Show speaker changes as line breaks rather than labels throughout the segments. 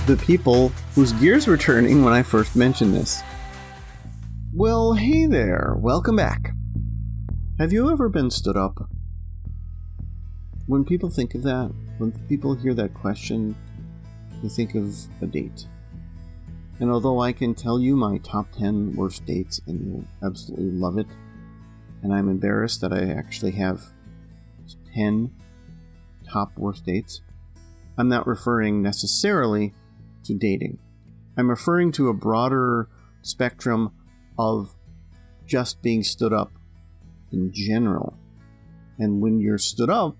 the people whose gears were turning when I first mentioned this. Well, hey there, welcome back. Have you ever been stood up? When people think of that, when people hear that question, they think of a date. And although I can tell you my top 10 worst dates and you'll absolutely love it, and I'm embarrassed that I actually have 10 top worst dates, I'm not referring necessarily to dating. I'm referring to a broader spectrum of just being stood up in general. And when you're stood up,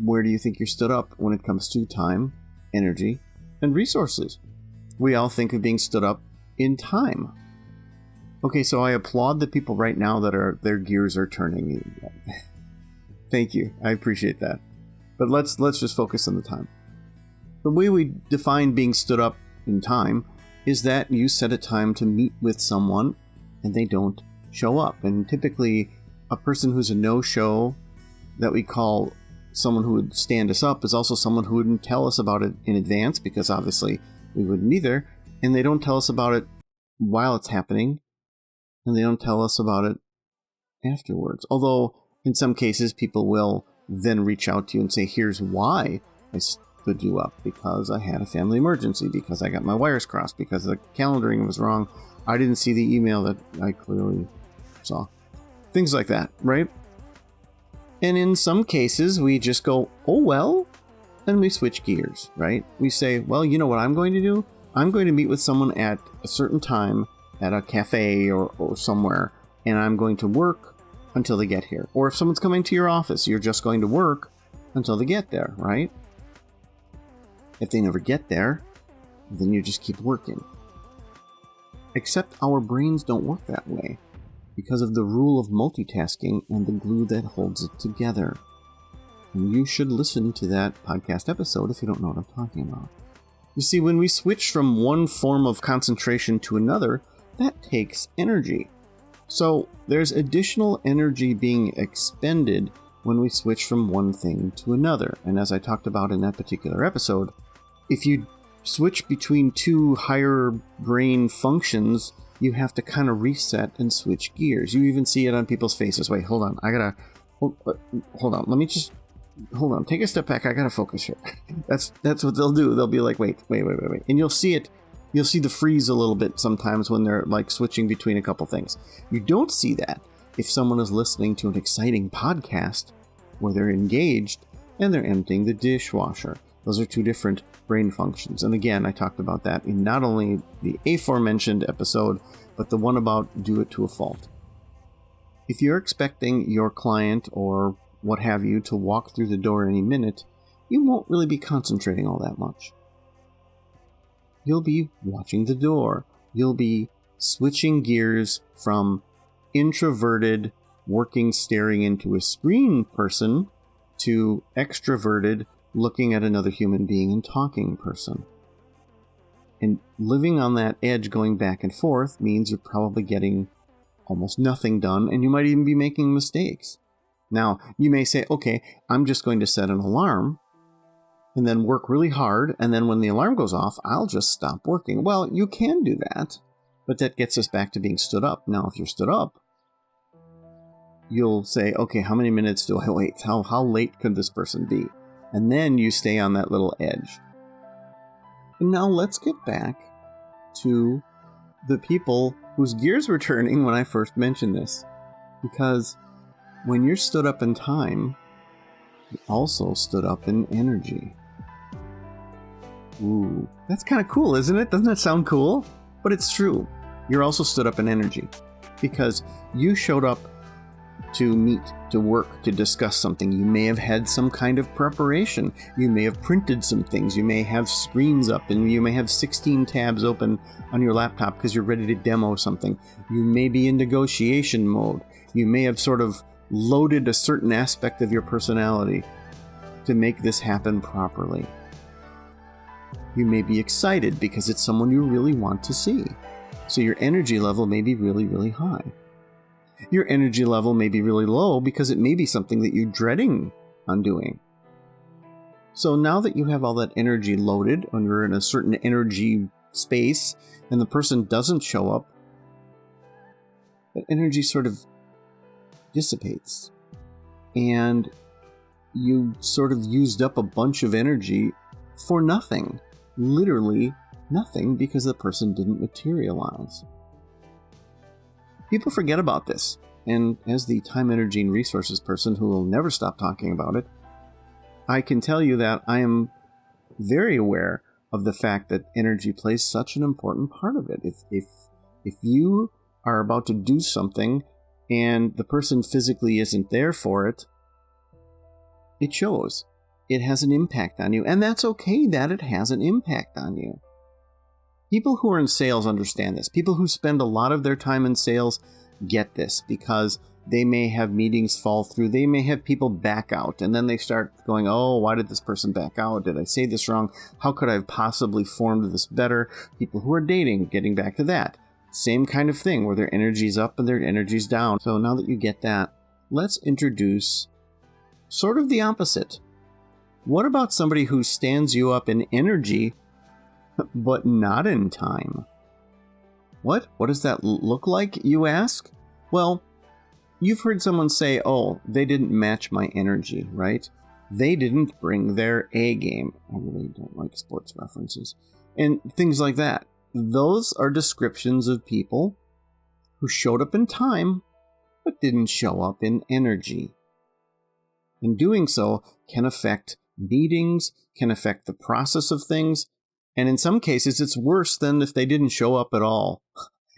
where do you think you're stood up when it comes to time, energy, and resources? We all think of being stood up in time. Okay, so I applaud the people right now that their gears are turning. Thank you. I appreciate that. But let's just focus on the time. The way we define being stood up in time is that you set a time to meet with someone and they don't show up. And typically, a person who's a no-show that we call someone who would stand us up is also someone who wouldn't tell us about it in advance, because obviously we wouldn't either. And they don't tell us about it while it's happening, and they don't tell us about it afterwards. Although, in some cases, people will then reach out to you and say, here's why I stood you up, because I had a family emergency, because I got my wires crossed, because the calendaring was wrong, I didn't see the email that I clearly saw. Things like that, right? And in some cases, we just go, oh well, and we switch gears, right? We say, well, you know what I'm going to do? I'm going to meet with someone at a certain time at a cafe or somewhere, and I'm going to work until they get here. Or if someone's coming to your office, you're just going to work until they get there, right? If they never get there, then you just keep working. Except our brains don't work that way because of the rule of multitasking and the glue that holds it together. And you should listen to that podcast episode if you don't know what I'm talking about. You see, when we switch from one form of concentration to another, that takes energy. So there's additional energy being expended when we switch from one thing to another. And as I talked about in that particular episode, if you switch between two higher brain functions, you have to kind of reset and switch gears. You even see it on people's faces. Wait, hold on. Hold on. Hold on. Take a step back. I gotta focus here. That's what they'll do. They'll be like, wait. And you'll see it. You'll see the freeze a little bit sometimes when they're like switching between a couple things. You don't see that if someone is listening to an exciting podcast where they're engaged and they're emptying the dishwasher. Those are two different brain functions. And again, I talked about that in not only the aforementioned episode, but the one about do it to a fault. If you're expecting your client or what have you to walk through the door any minute, you won't really be concentrating all that much. You'll be watching the door. You'll be switching gears from introverted, working, staring into a screen person to extroverted, looking at another human being and talking person. And living on that edge going back and forth means you're probably getting almost nothing done, and you might even be making mistakes. Now, you may say, okay, I'm just going to set an alarm and then work really hard, and then when the alarm goes off, I'll just stop working. Well, you can do that, but that gets us back to being stood up. Now, if you're stood up, you'll say, okay, how many minutes do I wait? How late could this person be? And then you stay on that little edge. And now let's get back to the people whose gears were turning when I first mentioned this. Because when you're stood up in time, you also stood up in energy. Ooh, that's kind of cool, isn't it? Doesn't that sound cool? But it's true. You're also stood up in energy. Because you showed up to meet, to work, to discuss something. You may have had some kind of preparation. You may have printed some things. You may have screens up, and you may have 16 tabs open on your laptop because you're ready to demo something. You may be in negotiation mode. You may have sort of loaded a certain aspect of your personality to make this happen properly. You may be excited because it's someone you really want to see. So your energy level may be really, really high. Your energy level may be really low because it may be something that you're dreading on doing. So now that you have all that energy loaded, and you're in a certain energy space, and the person doesn't show up, that energy sort of dissipates. And you sort of used up a bunch of energy for nothing. Literally nothing, because the person didn't materialize. People forget about this. And as the time, energy, and resources person who will never stop talking about it, I can tell you that I am very aware of the fact that energy plays such an important part of it. If you are about to do something and the person physically isn't there for it, it shows. It has an impact on you, and that's okay that it has an impact on you. People who are in sales understand this. People who spend a lot of their time in sales get this, because they may have meetings fall through. They may have people back out, and then they start going, oh, why did this person back out? Did I say this wrong? How could I have possibly formed this better? People who are dating, getting back to that. Same kind of thing, where their energy's up and their energy's down. So now that you get that, let's introduce sort of the opposite. What about somebody who stands you up in energy, but not in time? What? What does that look like, you ask? Well, you've heard someone say, oh, they didn't match my energy, right? They didn't bring their A game. I really don't like sports references. And things like that. Those are descriptions of people who showed up in time, but didn't show up in energy. And doing so can affect meetings, can affect the process of things, and in some cases it's worse than if they didn't show up at all.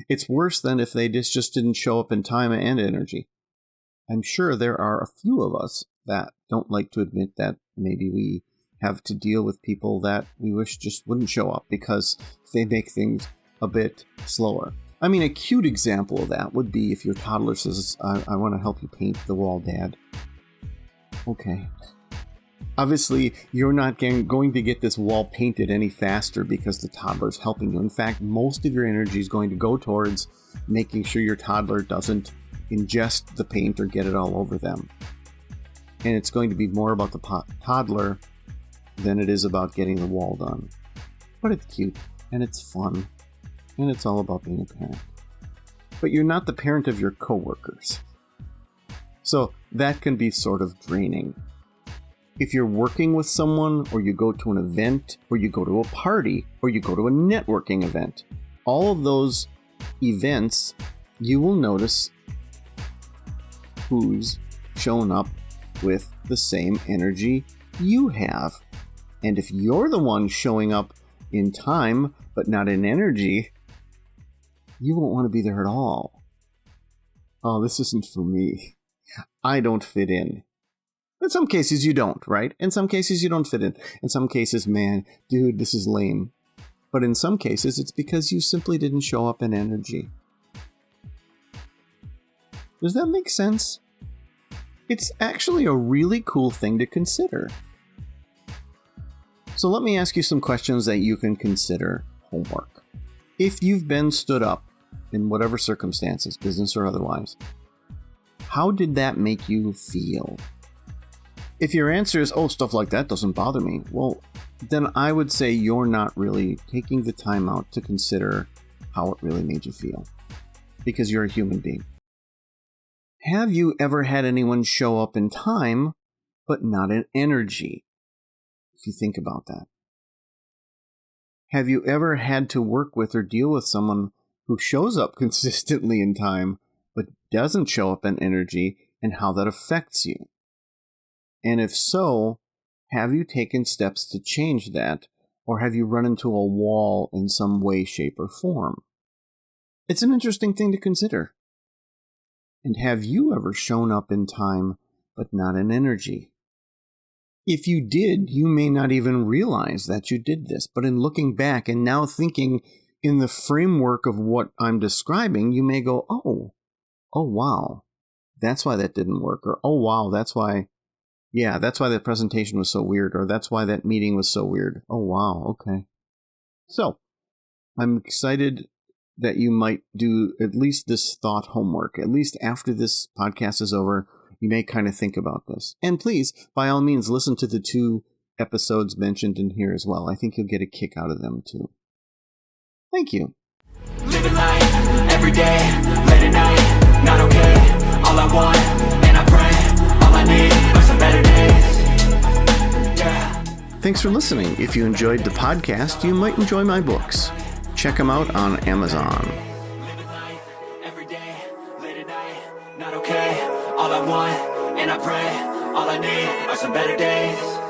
It's worse than if they just didn't show up in time and energy. I'm sure there are a few of us that don't like to admit that maybe we have to deal with people that we wish just wouldn't show up because they make things a bit slower. I mean, a cute example of that would be if your toddler says, I want to help you paint the wall, Dad. Okay. Obviously, you're not going to get this wall painted any faster because the toddler's helping you. In fact, most of your energy is going to go towards making sure your toddler doesn't ingest the paint or get it all over them. And it's going to be more about the toddler than it is about getting the wall done. But it's cute, and it's fun, and it's all about being a parent. But you're not the parent of your coworkers. So that can be sort of draining. If you're working with someone, or you go to an event, or you go to a party, or you go to a networking event, all of those events, you will notice who's shown up with the same energy you have. And if you're the one showing up in time, but not in energy, you won't want to be there at all. Oh, this isn't for me. I don't fit in. In some cases you don't, right? In some cases you don't fit in. In some cases, man, dude, this is lame. But in some cases, it's because you simply didn't show up in energy. Does that make sense? It's actually a really cool thing to consider. So let me ask you some questions that you can consider homework. If you've been stood up in whatever circumstances, business or otherwise, how did that make you feel? If your answer is, oh, stuff like that doesn't bother me, well, then I would say you're not really taking the time out to consider how it really made you feel. Because you're a human being. Have you ever had anyone show up in time, but not in energy? If you think about that. Have you ever had to work with or deal with someone who shows up consistently in time, but doesn't show up in energy, and how that affects you? And if so, have you taken steps to change that, or have you run into a wall in some way, shape, or form? It's an interesting thing to consider. And have you ever shown up in time, but not in energy? If you did, you may not even realize that you did this, but in looking back and now thinking in the framework of what I'm describing, you may go, oh wow, that's why that didn't work, or oh wow, that's why that presentation was so weird, or that's why that meeting was so weird. Oh wow, okay. So, I'm excited that you might do at least this thought homework. At least after this podcast is over, you may kind of think about this. And please, by all means, listen to the 2 episodes mentioned in here as well. I think you'll get a kick out of them too. Thank you.
Living life every day, late at night, not okay. All I want, and I pray, all I need are some better days. Yeah.
Thanks for listening. If you enjoyed the podcast, you might enjoy my books. Check them out on Amazon.
Living life every day, late at night, not okay. All I want, and I pray, all I need are some better days.